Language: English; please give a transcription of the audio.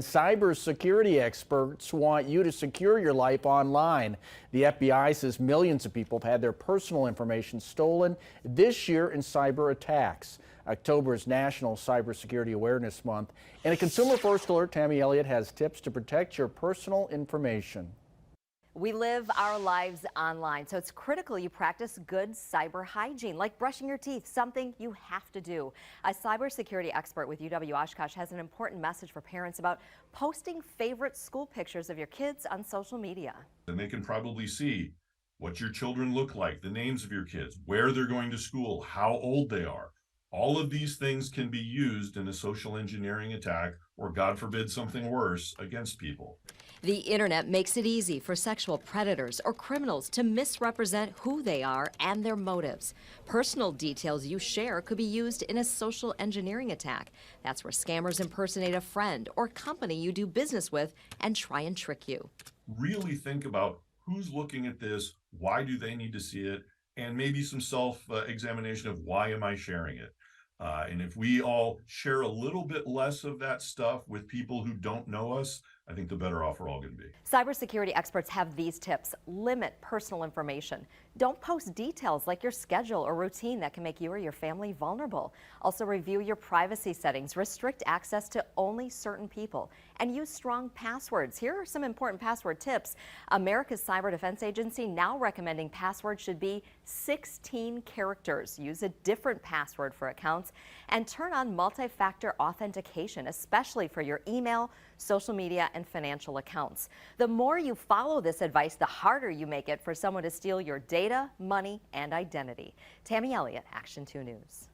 Cybersecurity experts want you to secure your life online. The FBI says millions of people have had their personal information stolen this year in cyber attacks. October is National Cybersecurity Awareness Month, and a Consumer First Alert, Tammy Elliott, has tips to protect your personal information. We live our lives online, so it's critical you practice good cyber hygiene, like brushing your teeth, something you have to do. A cybersecurity expert with UW-Oshkosh has an important message for parents about posting favorite school pictures of your kids on social media. And they can probably see what your children look like, the names of your kids, where they're going to school, how old they are. All of these things can be used in a social engineering attack, or God forbid something worse, against people. The internet makes it easy for sexual predators or criminals to misrepresent who they are and their motives. Personal details you share could be used in a social engineering attack. That's where scammers impersonate a friend or company you do business with and try and trick you. Really think about who's looking at this, why do they need to see it, and maybe some self-examination of why am I sharing it. And if we all share a little bit less of that stuff with people who don't know us, I think the better off we're all going to be. Cybersecurity experts have these tips. Limit personal information. Don't post details like your schedule or routine that can make you or your family vulnerable. Also review your privacy settings. Restrict access to only certain people. And use strong passwords. Here are some important password tips. America's Cyber Defense Agency now recommending passwords should be 16 characters. Use a different password for accounts. And turn on multi-factor authentication, especially for your email, social media, and financial accounts. The more you follow this advice, the harder you make it for someone to steal your data, money, and identity. Tammy Elliott, Action 2 News.